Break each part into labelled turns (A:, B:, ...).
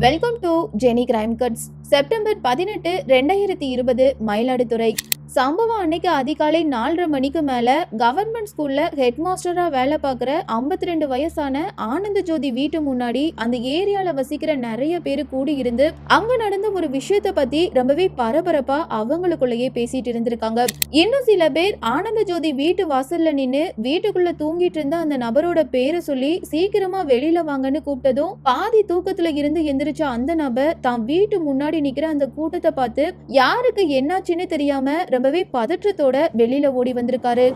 A: Welcome to Jeni crime cuts. September 18, 2020 Mayiladuthurai. சம்பவம் அன்னைக்கு அதிகாலை 4:30 மணிக்கு மேல கவர்மெண்ட் ஸ்கூல்ல ஹெட் மாஸ்டரா வேலை பார்க்குற 52 வயசான ஆனந்த ஜோதி வீட்டு முன்னாடி அந்த ஏரியால வசிக்கிற நிறைய பேரு கூடி இருந்து அங்க நடந்த ஒரு விஷயத்த பத்தி ரொம்பவே பரபரப்பா அவங்களுக்குள்ளேயே பேசிட்டு இருந்திருக்காங்க. இன்னும் சில பேர் ஆனந்த ஜோதி வீட்டு வாசல்ல நின்னு வீட்டுக்குள்ள தூங்கிட்டு இருந்த அந்த நபரோட பேரை சொல்லி சீக்கிரமா வெளியில வாங்கன்னு கூப்பிட்டதும் பாதி தூக்கத்துல இருந்து எந்திரிச்ச அந்த நபர் தான் வீட்டு முன்னாடி நிக்கிற அந்த கூட்டத்தை பார்த்து யாருக்கு என்னாச்சுன்னு தெரியாம ரொம்பவே பதற்றத்தோட வெளியில ஓடி வந்திருக்காரு.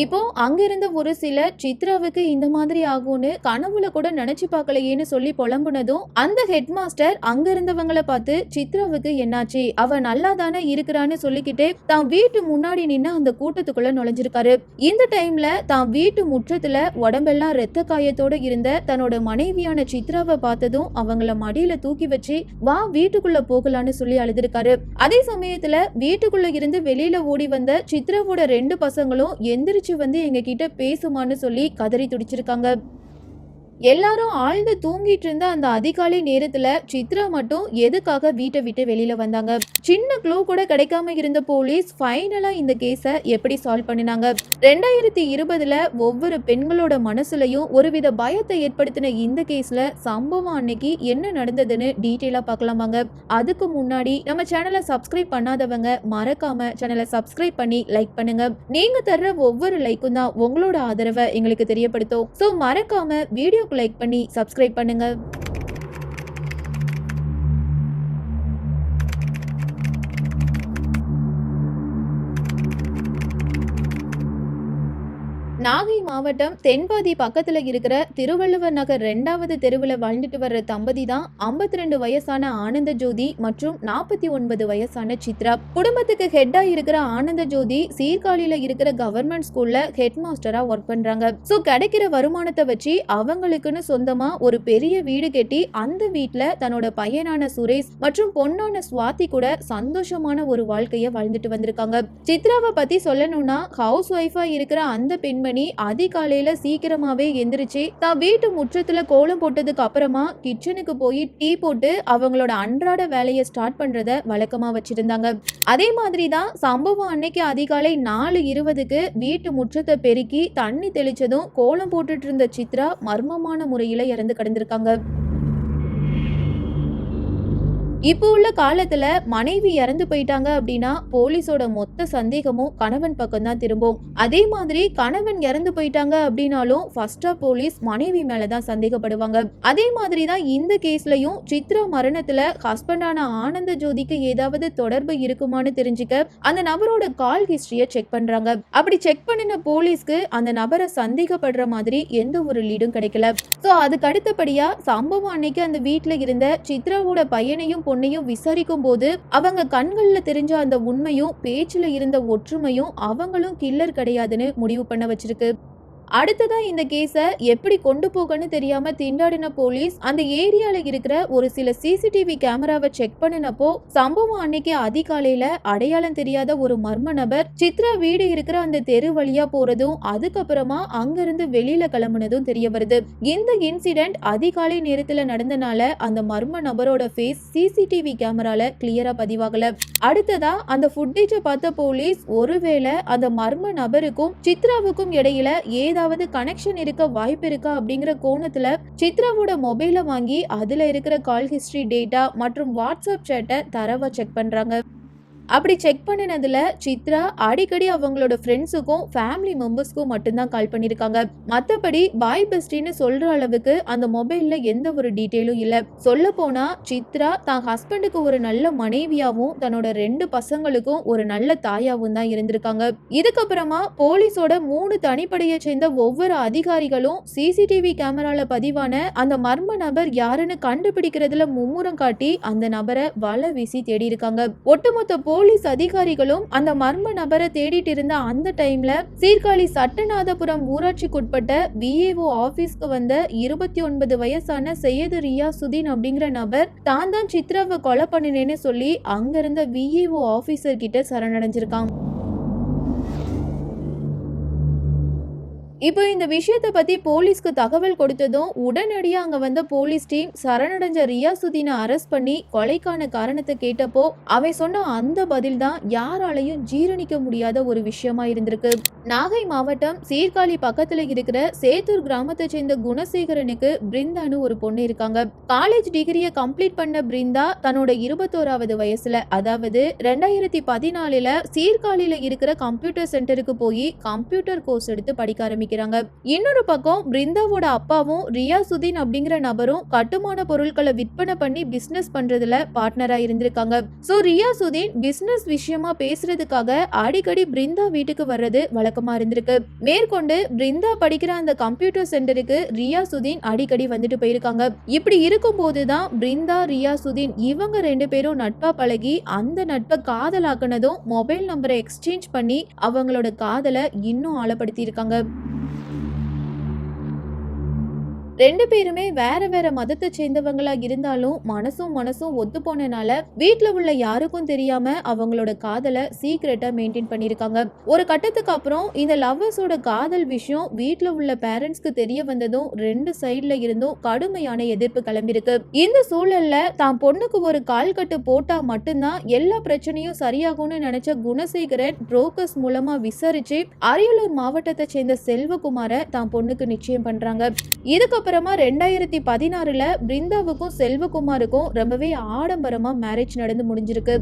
A: இப்போ அங்க இருந்த ஒரு சிலர் சித்ராவுக்கு இந்த மாதிரி ஆகும்னு கனவுல கூட நினைச்சு பார்க்கலையேன்னு சொல்லி புலம்புனதும் அந்த ஹெட் மாஸ்டர் அங்க இருந்தவங்களை பார்த்து சித்ராவுக்கு என்னாச்சு, அவ நல்லா தானே இருக்கிறான்னு சொல்லிக்கிட்டே தான் வீட்டு முன்னாடி நின்று அந்த கூட்டத்துக்குள்ள நுழைஞ்சிருக்காரு. இந்த டைம்ல தான் வீட்டு முற்றத்துல உடம்பெல்லாம் ரத்த காயத்தோட இருந்த தன்னோட மனைவியான சித்ராவை பார்த்ததும் அவங்கள மடியில தூக்கி வச்சு வா வீட்டுக்குள்ள போகலான்னு சொல்லி அழுதுருக்காரு. அதே சமயத்துல வீட்டுக்குள்ள இருந்து வெளியில ஓடி வந்த சித்ராவோட 2 பசங்களும் எந்திரிச்சு வந்து எங்க கிட்ட பேசுமான்னு சொல்லி கதறி துடிச்சிருக்காங்க. எல்லாரும் ஆழ்ந்து தூங்கிட்டு இருந்த அந்த அதிகாலை நேரத்துல சித்ரா மட்டும் எதுக்காக வீட்டை விட்டு வெளியில வந்தாங்க? சின்ன க்ளூ கூட கிடைக்காம இருந்த போலீஸ் ஃபைனலா இந்த கேஸை எப்படி சால்வ் பண்ணினாங்க? 2020ல ஒவ்வொரு பெண்களோட மனசுலயும் ஒருவித பயத்தை ஏற்படுத்தின இந்த கேஸ்ல சம்பவம் அன்னைக்கு என்ன நடந்ததுன்னு டீட்டெயிலா பார்க்கலாமாங்க. அதுக்கு முன்னாடி நம்ம சேனலை சப்ஸ்கிரைப் பண்ணாதவங்க மறக்காம சேனலை சப்ஸ்கிரைப் பண்ணி லைக் பண்ணுங்க. நீங்க தர்ற ஒவ்வொரு லைக்கும் தான் உங்களோட ஆதரவை எங்களுக்கு தெரியப்படுத்தும். ஸோ மறக்காம வீடியோ லைக் பண்ணி சப்ஸ்கிரைப் பண்ணுங்க. நாகை மாவட்டம் தென்பாதி பக்கத்துல இருக்கிற திருவள்ளுவர் நகர் 2வது தெருவில் வாழ்ந்துட்டு வர்ற தம்பதி தான் 52 வயசான ஆனந்த ஜோதி மற்றும் 49 வயசான சித்ரா. குடும்பத்துக்கு ஹெட்டா இருக்கிற ஆனந்த ஜோதி சீர்காழியில இருக்கிற கவர்மெண்ட் ஸ்கூல்ல ஹெட் மாஸ்டரா ஒர்க் பண்றாங்க. சோ கிடைக்கிற வருமானத்தை வச்சு அவங்களுக்குன்னு சொந்தமா ஒரு பெரிய வீடு கட்டி அந்த வீட்டுல தன்னோட பையனான சுரேஷ் மற்றும் பொண்ணான சுவாதி கூட சந்தோஷமான ஒரு வாழ்க்கைய வாழ்ந்துட்டு வந்திருக்காங்க. சித்ராவை பத்தி சொல்லணும்னா ஹவுஸ் ஒய்ஃபா இருக்கிற அந்த பெண்மணி அதிகாலையில சீக்கிரமாவே எந்திரிச்சு தான் வீட்டு முற்றத்துல கோலம் போட்டதுக்கு அப்புறமா கிச்சனுக்கு போய் டீ போட்டு அவங்களோட அன்றாட வேலையை ஸ்டார்ட் பண்றத வழக்கமா வச்சிருந்தாங்க. அதே மாதிரி தான் சம்பவம் அன்னைக்கு அதிகாலை 4:20க்கு வீட்டு முற்றத்தை பெருக்கி தண்ணி தெளிச்சதும் கோலம் போட்டுட்டு இருந்த சித்ரா மர்மமான முறையில இறந்து கிடந்திருக்காங்க. இப்போ உள்ள காலத்துல மனைவி இறந்து போயிட்டாங்க அப்படின்னா போலீஸோட மொத்த சந்தேகமும் கணவன் பக்கம் தான் திரும்பும். அதே மாதிரி கணவன் இறந்து போயிட்டாங்க அப்படின்னாலும் ஃபர்ஸ்டா போலீஸ் மனைவி மேலதான் சந்தேகப்படுவாங்க. அதே மாதிரி தான் இந்த கேஸ்லயும் சித்ரா மரணத்துல ஹஸ்பண்டான ஆனந்த ஜோதிக்கு ஏதாவது தொடர்பு இருக்குமான்னு தெரிஞ்சுக்க அந்த நபரோட கால் ஹிஸ்டரிய செக் பண்றாங்க. அப்படி செக் பண்ணின போலீஸ்க்கு அந்த நபரை சந்தேகப்படுற மாதிரி எந்த ஒரு லீடும் கிடைக்கல. சோ அதுக்கு அடுத்தபடியா சம்பவம் அன்னைக்கு அந்த வீட்டுல இருந்த சித்ராவோட பையனையும் பொண்ணையும் விசாரிக்கும் போது அவங்க கண்கள்ல தெரிஞ்ச அந்த உண்மையும் பேச்சுல இருந்த ஒற்றுமையும் அவங்களும் கில்லர் கிடையாதுன்னு முடிவு பண்ண வச்சிருக்கு. அடுத்ததா இந்த கேஸ எப்படி கொண்டு போகன்னு தெரியாம திண்டாடின போலீஸ் அந்த ஏரியால இருக்கிற ஒரு சில சிசிடிவி கேமராவை செக் பண்ணினப்போ சம்பவம் அன்னைக்கு அதிகாலையில அடையாளம் தெரியாத ஒரு மர்ம நபர் சித்ரா வீடு இருக்கிற அந்த தெரு வழியா போறதும் அதுக்கப்புறமா அங்கிருந்து வெளியில கிளம்புனதும் தெரிய வருது. இந்த இன்சிடென்ட் அதிகாலை நேரத்துல நடந்தனால அந்த மர்ம நபரோட ஃபேஸ் சிசிடிவி கேமரால கிளியரா பதிவாகல. அடுத்ததா அந்த ஃபுட்டேஜை பார்த்த போலீஸ் ஒருவேளை அந்த மர்ம நபருக்கும் சித்ராவுக்கும் இடையில ஏதாவது கனெக்ஷன் இருக்க வாய்ப்பு இருக்கா அப்படிங்கிற கோணத்துல சித்ராவோட மொபைலை வாங்கி அதுல இருக்கிற கால் ஹிஸ்டரி டேட்டா மற்றும் வாட்ஸ்அப் சேட்டை தரவா செக் பண்றாங்க. அப்படி செக் பண்ணினதுல சித்ரா அடிக்கடி அவங்களோட ஃப்ரெண்ட்ஸுக்கும் ஃபேமிலி மெம்பர்ஸ்க்கும் மட்டும்தான் கால் பண்ணிருக்காங்க. மற்றபடி பாய் பெஸ்டின்னு சொல்ற அளவுக்கு அந்த மொபைல்ல எந்த ஒரு டீட்டெயிலும் இல்ல. சொல்ல போனா சித்ரா தான் ஹஸ்பண்டுக்கு ஒரு நல்ல மனைவியாவும் தன்னோட 2 பசங்களுக்கும் ஒரு நல்ல தாயாவும் தான் இருந்திருக்காங்க. இதுக்கப்புறமா போலீஸோட 3 தனிப்படையை சேர்ந்த ஒவ்வொரு அதிகாரிகளும் சிசிடிவி கேமரால பதிவான அந்த மர்ம நபர் யாருன்னு கண்டுபிடிக்கிறதுல மும்முரம் காட்டி அந்த நபரை வலை வீசி தேடி இருக்காங்க. ஒட்டுமொத்த போலீஸ் அதிகாரிகளும் அந்த மர்ம நபரை தேடிட்டு இருந்த அந்த டைம்ல சீர்காழி சட்டநாதபுரம் ஊராட்சிக்குட்பட்ட விஏஓ ஆபீஸ்க்கு வந்த 29 வயசான சையது ரியாசுதீன் அப்படிங்கிற நபர் தான் சித்ராவை கொலை பண்ணினேன்னு சொல்லி அங்க இருந்த விஏஓ ஆபீசர் கிட்ட சரணடைஞ்சிருக்கான். இப்போ இந்த விஷயத்த பத்தி போலீஸ்க்கு தகவல் கொடுத்ததும் உடனடியா அங்க வந்த போலீஸ் டீம் சரணடைஞ்ச ரியாசுதீனை அரெஸ்ட் பண்ணி கொலைக்கான காரணத்தை கேட்டப்போ அவன் சொன்ன அந்த பதில் தான் யாராலையும் ஜீரணிக்க முடியாத ஒரு விஷயமா இருந்திருக்கு. நாகை மாவட்டம் சீர்காழி பக்கத்துல இருக்கிற சேத்தூர் கிராமத்தை சேர்ந்த குணசேகரனுக்கு பிருந்தான்னு ஒரு பொண்ணு இருக்காங்க. காலேஜ் டிகிரியை கம்ப்ளீட் பண்ண பிருந்தா தன்னோட 21வது வயசுல, அதாவது 2014 சீர்காழியில இருக்கிற கம்ப்யூட்டர் சென்டருக்கு போய் கம்ப்யூட்டர் கோர்ஸ் எடுத்து படிக்க ஆரம்பிக்கிறாங்க. இன்னொரு பக்கம் பிருந்தாவோட அப்பாவும் ரியாசுதீன் அப்படிங்கிற நபரும் கட்டுமான பொருட்களை விற்பனை பண்ணி பிசினஸ் பண்றதுல பார்ட்னரா இருந்திருக்காங்க. சோ ரியாசுதீன் பிசினஸ் விஷயமா பேசுறதுக்காக அடிக்கடி பிருந்தா வீட்டுக்கு வர்றது வழக்கமா இருந்திருக்கு. மேற்கொண்டு பிருந்தா படிக்கிற அந்த கம்ப்யூட்டர் சென்டருக்கு ரியாசுதீன் அடிக்கடி வந்துட்டு போயிருக்காங்க. இப்படி இருக்கும் போதுதான் பிருந்தா ரியாசுதீன் இவங்க 2 பேரும் நட்பா பழகி அந்த நட்பை காதலாக்குனதும் மொபைல் நம்பரை எக்ஸ்சேஞ்ச் பண்ணி அவங்களோட காதலை இன்னும் ஆழப்படுத்தி இருக்காங்க. 2 பேருமே வேற வேற மதத்தை சேர்ந்தவங்களா இருந்தாலும் மனசும் ஒத்து போனனால வீட்டுல உள்ள யாருக்கும் தெரியாம அவங்களோட காதலை சீக்ரெட்டா மெயின்டைன் பண்ணிருக்காங்க. ஒரு கட்டத்துக்கு அப்புறம் இந்த லவ்வர்ஸோட காதல் விஷயம் வீட்டுல உள்ள பேரண்ட்ஸ்க்கு தெரிய வந்ததும் 2 சைட்ல இருந்தும் கடுமையான எதிர்ப்பு கிளம்பிருக்கு. இந்த சூழல்ல தான் பொண்ணுக்கு ஒரு கால் கட்டு போட்டா மட்டும்தான் எல்லா பிரச்சனையும் சரியாகும்னு நினைச்ச குணசேகரன் புரோக்கர்ஸ் மூலமா விசாரிச்சு அரியலூர் மாவட்டத்தை சேர்ந்த செல்வகுமாரை தான் பொண்ணுக்கு நிச்சயம் பண்றாங்க. இதுக்கப்புறமா 2016 பிருந்தாவுக்கும் செல்வகுமாருக்கும் ரொம்பவே ஆடம்பரமா மேரேஜ் நடந்து முடிஞ்சிருக்கு.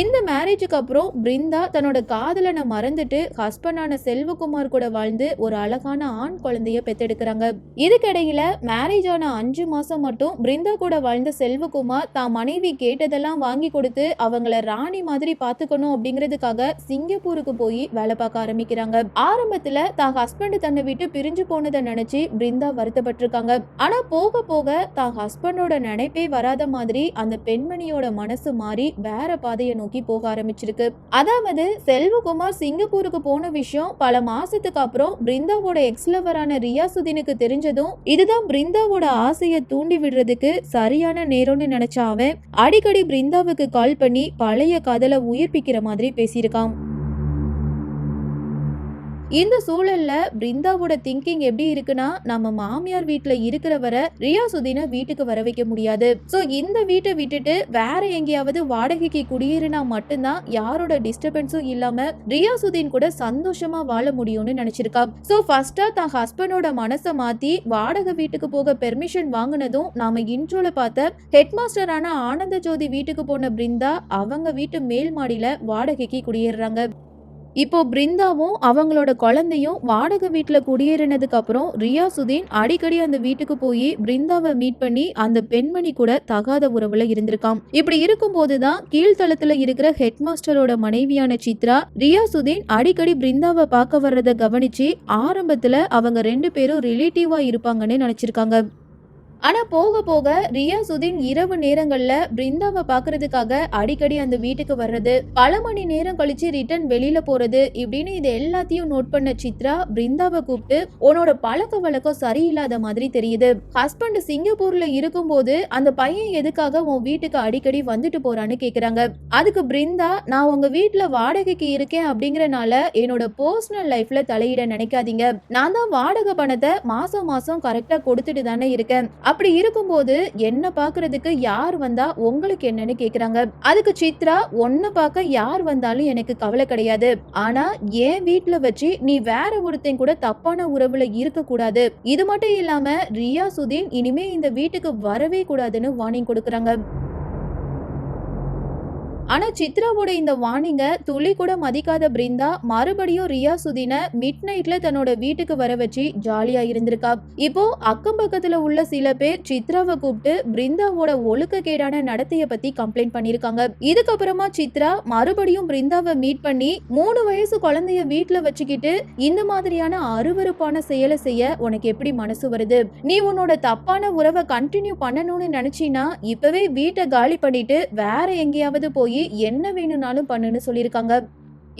A: இந்த மேரேஜுக்கு அப்புறம் பிருந்தா தன்னோட காதலனை மறந்துட்டு ஹஸ்பண்டான செல்வகுமார் கூட வாழ்ந்து ஒரு அழகான ஆண் குழந்தைய பெத்தெடுக்கிறாங்க. இதுக்கிடையில மேரேஜ் ஆன 5 மாசம் மட்டும் பிருந்தா கூட வாழ்ந்த செல்வகுமார் தான் மனைவி கேட்டதெல்லாம் வாங்கி கொடுத்து அவங்கள ராணி மாதிரி பாத்துக்கணும் அப்படிங்கிறதுக்காக சிங்கப்பூருக்கு போய் வேலை பார்க்க ஆரம்பிக்கிறாங்க. ஆரம்பத்துல தான் ஹஸ்பண்ட் தன்னை விட்டு பிரிஞ்சு போனதை நினைச்சு பிருந்தா வருத்தப்பட்டிருக்காங்க. ஆனா போக போக தான் ஹஸ்பண்டோட நினைப்பே வராத மாதிரி அந்த பெண்மணியோட மனசு மாறி வேற பாதையை நோக்கி போக ஆரம்பிச்சிருக்கு. அதாவது செல்வகுமார் சிங்கப்பூருக்கு போன விஷயம் பல மாசத்துக்கு அப்புறம் பிருந்தாவோட எக்ஸ் லவரான ரியாசுதீனுக்கு தெரிஞ்சதும் இதுதான் பிருந்தாவோட ஆசையை தூண்டி விடுறதுக்கு சரியான நேரம்னு நினைச்ச அவன் அடிக்கடி பிருந்தாவுக்கு கால் பண்ணி பழைய காதலை உயிர்ப்பிக்கிற மாதிரி பேசியிருக்கான். இந்த சூழல்ல பிருந்தாவோட திங்கிங் எப்படி இருக்குன்னா, நம்ம மாமியார் வீட்டுல இருக்கிற வரை ரியாசுதீனை வீட்டுக்கு வர வைக்க முடியாது. சோ இந்த வீட்டை விட்டுட்டு வேற எங்கேயாவது வாடகைக்கு குடியேறினா மட்டும்தான் யாரோட டிஸ்டர்பன்ஸும் இல்லாம ரியாசுதீன் கூட சந்தோஷமா வாழ முடியும்னு நினைச்சிருக்கா. சோ ஃபர்ஸ்டா தான் ஹஸ்பண்டோட மனசை மாத்தி வாடகை வீட்டுக்கு போக பெர்மிஷன் வாங்கினதும் நாம இன்ட்ரோல பார்த்த ஹெட் மாஸ்டரான ஆனந்த ஜோதி வீட்டுக்கு போன பிருந்தா அவங்க வீட்டு மேல் மாடியில வாடகைக்கு குடியேறாங்க. இப்போ பிருந்தாவும் அவங்களோட குழந்தையும் வாடகை வீட்டுல குடியேறினதுக்கு அப்புறம் ரியாசுதீன் அடிக்கடி அந்த வீட்டுக்கு போய் பிருந்தாவை மீட் பண்ணி அந்த பெண்மணி கூட தகாத உறவுல இருந்திருக்காம். இப்படி இருக்கும் போதுதான் கீழ்த்தளத்துல இருக்கிற ஹெட் மாஸ்டரோட மனைவியான சித்ரா ரியாசுதீன் அடிக்கடி பிருந்தாவை பார்க்க வர்றதை கவனிச்சு ஆரம்பத்துல அவங்க 2 பேரும் ரிலேட்டிவா இருப்பாங்கன்னு நினைச்சிருக்காங்க. ஆனா போக போக ரியாசுதீன் இரவு நேரங்கள்ல பிருந்தாவை பாக்குறதுக்காக அடிக்கடி அந்த வீட்டுக்கு வர்றது, பல மணி நேரம் கழிச்சு ரிட்டர்ன் வெளியில போறது, இப்படின்னு இது எல்லாத்தையும் நோட் பண்ண சித்ரா பிருந்தாவை கூப்பிட்டு உன்னோட பழக்க வழக்கம் சரியில்லாத மாதிரி தெரியுது. ஹஸ்பண்ட் சிங்கப்பூர்ல இருக்கும் போது அந்த பையன் எதுக்காக உன் வீட்டுக்கு அடிக்கடி வந்துட்டு போறான்னு கேக்குறாங்க. அதுக்கு பிருந்தா, நான் உங்க வீட்டுல வாடகைக்கு இருக்கேன் அப்படிங்கறனால என்னோட பர்சனல் லைஃப்ல தலையிட நினைக்காதீங்க. நான் தான் வாடகை பணத்தை மாசம் மாசம் கரெக்டா கொடுத்துட்டு தானே இருக்கேன். அப்படி இருக்கும்போது என்ன பாக்குறதுக்கு யார் வந்தா உங்களுக்கு என்னன்னு கேக்குறாங்க. அதுக்கு சித்ரா, ஒன்ன பார்க்க யார் வந்தாலும் எனக்கு கவலை கிடையாது. ஆனா என் வீட்டுல வச்சு நீ வேற ஒருத்தன் கூட தப்பான உறவுல இருக்க கூடாது. இது மட்டும் இல்லாம ரியாசுதீன் இனிமே இந்த வீட்டுக்கு வரவே கூடாதுன்னு வார்னிங் கொடுக்கறாங்க. ஆனா சித்ராவோட இந்த வார்னிங்க துளி கூட மதிக்காத பிருந்தா மறுபடியும் ரியாசுதீனை மிட் நைட்ல தன்னோட வீட்டுக்கு வர வச்சு ஜாலியா இருந்திருக்கா. இப்போ அக்கம் பக்கத்துல உள்ள சில பேர் சித்ராவை கூப்பிட்டு பிருந்தாவோட ஒழுக்கக்கேடான நடத்தைய பத்தி கம்ப்ளைண்ட் பண்ணிருக்காங்க. இதுக்கப்புறமா சித்ரா மறுபடியும் பிருந்தாவை மீட் பண்ணி 3 வயசு குழந்தைய வீட்டுல வச்சுக்கிட்டு இந்த மாதிரியான அருவருப்பான செயலை செய்ய உனக்கு எப்படி மனசு வருது? நீ உன்னோட தப்பான உறவை கண்டினியூ பண்ணணும்னு நினைச்சினா இப்பவே வீட்டை காலி பண்ணிட்டு வேற எங்கேயாவது போய் என்ன வேணும்னாலும் பண்ணுன்னு சொல்லியிருக்காங்க.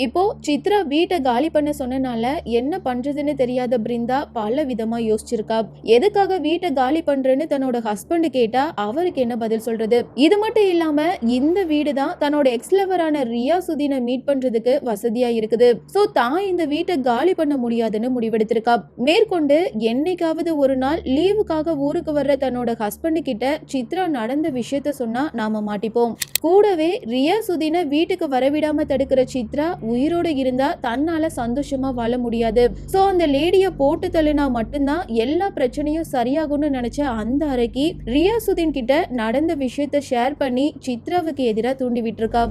A: இப்போ சித்ரா வீட்டை காலி பண்ண சொன்னனால என்ன பண்றதுன்னு தெரியாத பிருந்தா பல விதமா யோசிச்சிருக்கா. எதுக்காக வீட்டை காலி பண்றேன்னு தன்னோட ஹஸ்பண்ட் கேட்டா அவருக்கு என்ன பதில் சொல்றது? இது மட்டும் இல்லாம இந்த வீடு தான் தன்னோட எக்ஸ் லவரான ரியாசுதீனை மீட் பண்றதுக்கு வசதியா இருக்குது. சோ தான் இந்த வீட்டை காலி பண்ண முடியாதுன்னு முடிவெடுத்திருக்கா. மேற்கொண்டு என்னைக்காவது ஒரு நாள் லீவுக்காக ஊருக்கு வர்ற தன்னோட ஹஸ்பண்ட் கிட்ட சித்ரா நடந்த விஷயத்த சொன்னா நாம மாட்டிப்போம். கூடவே ரியாசுதீனை வீட்டுக்கு வரவிடாம தடுக்கிற சித்ரா உயிரோட இருந்தா தன்னால சந்தோஷமா வாழ முடியாது. சோ அந்த லேடிய போட்டு தள்ளினா மட்டும்தான் எல்லா பிரச்சனையும் சரியாகும்னு நினைச்ச அந்த அறைக்கு ரியாசுதீன் கிட்ட நடந்த விஷயத்த ஷேர் பண்ணி சித்ராவுக்கு எதிராக தூண்டி விட்டுருக்கா.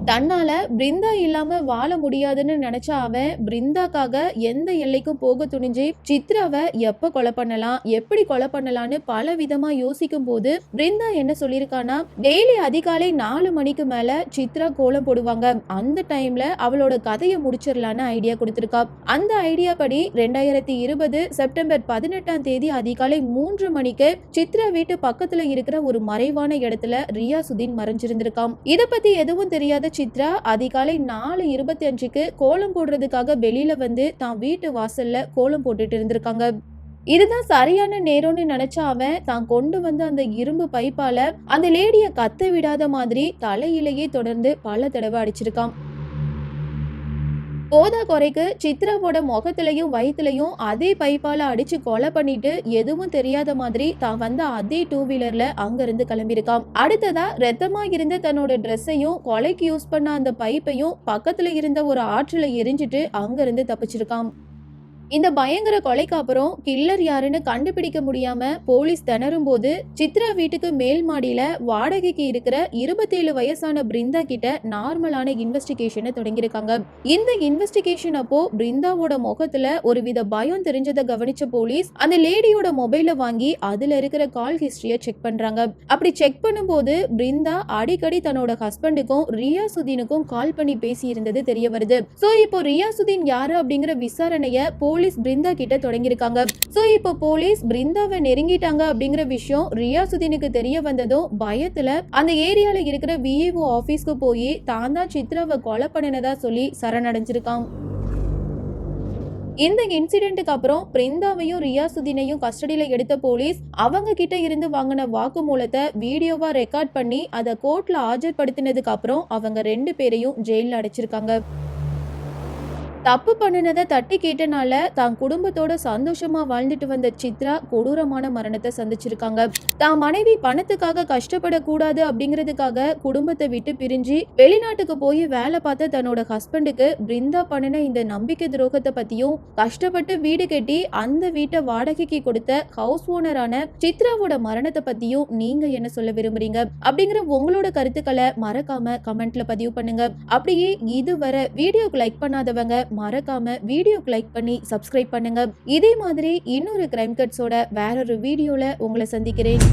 A: தன்னால பிருந்தா இல்லாம வாழ முடியாதுன்னு நினைச்ச அவன் பிருந்தாக்காக எந்த எல்லைக்கும் போக துணிஞ்சு சித்ராவை எப்ப கொலை பண்ணலாம், எப்படி கொலை பண்ணலான்னு பல விதமா யோசிக்கும் போது பிருந்தா என்ன சொல்லியிருக்கானா, டெய்லி அதிகாலை 4 மணிக்கு மேல சித்ரா கோலம் போடுவாங்க. அந்த டைம்ல அவளோட கதையை முடிச்சிடலான்னு ஐடியா கொடுத்திருக்கா. அந்த ஐடியா படி 2020 செப்டம்பர் 18ஆம் தேதி அதிகாலை 3 மணிக்கு சித்ரா வீட்டு பக்கத்துல இருக்கிற ஒரு மறைவான இடத்துல ரியாசுதீன் மறைஞ்சிருந்திருக்காம். இத பத்தி எதுவும் தெரியாத சித்ரா அதிகாலை 4:25க்கு கோலம் போடுறதுக்காக வெளியில வந்து தான் வீட்டு வாசல்ல கோலம் போட்டுட்டு இருந்திருக்காங்க. இதுதான் சரியான நேரம்னு நினைச்ச அவன் தான் கொண்டு வந்த அந்த இரும்பு பைப்பால அந்த லேடிய கத்த விடாத மாதிரி தலையிலேயே தொடர்ந்து பல தடவை அடிச்சிருக்கான். போதா குறைக்கு சித்ராவோட முகத்திலையும் வயிற்றுலையும் அதே பைப்பால அடிச்சு கொலை பண்ணிட்டு எதுவும் தெரியாத மாதிரி தான் வந்த அதே 2 வீலர்ல அங்கிருந்து கிளம்பியிருக்கான். அடுத்ததா ரத்தமா இருந்த தன்னோட ட்ரெஸ்ஸையும் கொலைக்கு யூஸ் பண்ண அந்த பைப்பையும் பக்கத்துல இருந்த ஒரு ஆற்றுல எரிஞ்சிட்டு அங்கிருந்து தப்பிச்சிருக்கான். இந்த பயங்கர கொலைக்கு அப்புறம் கில்லர் யாருன்னு கண்டுபிடிக்க முடியாம போலீஸ் திணறும் போது சித்ரா வீட்டுக்கு மேல் மாடியில வாடகைக்கு இருக்கிற 27 வயசான பிருந்தா கிட்ட நார்மலான இன்வெஸ்டிகேஷனை தொடங்கியிருக்காங்க. இந்த இன்வெஸ்டிகேஷன் அப்போ பிருந்தாவோட முகத்துல ஒரு வித பயம் தெரிஞ்சதை கவனிச்ச போலீஸ் அந்த லேடியோட மொபைலை வாங்கி அதுல இருக்கிற கால் ஹிஸ்டரிய செக் பண்றாங்க. அப்படி செக் பண்ணும்போது பிருந்தா அடிக்கடி தன்னோட ஹஸ்பண்டுக்கும் ரியாசுதீனுக்கும் கால் பண்ணி பேசி இருந்தது தெரிய வருது. சோ இப்போ ரியாசுதீன் யாரு அப்படிங்கிற விசாரணைய போலீஸ் பிருந்தா கிட்ட தொடங்கியிருக்காங்க. சோ இப்போ போலீஸ் பிருந்தாவை நெருங்கிட்டாங்க அப்படிங்கிற விஷயம் ரியாசுதீனுக்கு தெரிய வந்ததும் பயத்துல அந்த ஏரியால இருக்கிற விஏஓ ஆபீஸ்க்கு போய் தான் தான் சித்ராவை கொலை பண்ணினதா சொல்லி சரணடைஞ்சிருக்கான். இந்த இன்சிடென்ட்டுக்கு அப்புறம் பிருந்தாவையும் ரியாசுதீனையும் கஸ்டடியில எடுத்த போலீஸ் அவங்க கிட்ட இருந்து வாங்கின வாக்குமூலத்தை வீடியோவா ரெக்கார்ட் பண்ணி அதை கோர்ட்ல ஆஜர்படுத்தினதுக்கு அப்புறம் அவங்க 2 பேரையும் ஜெயில அடைச்சிருக்காங்க. தப்பு பண்ணினதை தட்டி கேட்டனால தான் குடும்பத்தோட சந்தோஷமா வாழ்ந்துட்டு வந்த சித்ரா கொடூரமான மரணத்தை சந்திச்சிருக்காங்க. தான் மனைவி பணத்துக்காக கஷ்டப்படக்கூடாது அப்படிங்கிறதுக்காக குடும்பத்தை விட்டு பிரிஞ்சு வெளிநாட்டுக்கு போய் வேலை பார்த்த தன்னோட ஹஸ்பண்டுக்கு பிருந்தா பண்ணின இந்த நம்பிக்கை துரோகத்தை பத்தியும் கஷ்டப்பட்டு வீடு கட்டி அந்த வீட்டை வாடகைக்கு கொடுத்த ஹவுஸ் ஓனரான சித்ராவோட மரணத்தை பத்தியும் நீங்க என்ன சொல்ல விரும்புறீங்க அப்படிங்கிற உங்களோட கருத்துக்களை மறக்காம கமெண்ட்ல பதிவு பண்ணுங்க. அப்படியே இதுவரை வீடியோக்கு லைக் பண்ணாதவங்க மறக்காம வீடியோக்கு லைக் பண்ணி சப்ஸ்கிரைப் பண்ணுங்க. இதே மாதிரி இன்னொரு கிரைம் கட்ஸோட வேறொரு வீடியோல உங்களை சந்திக்கிறேன்.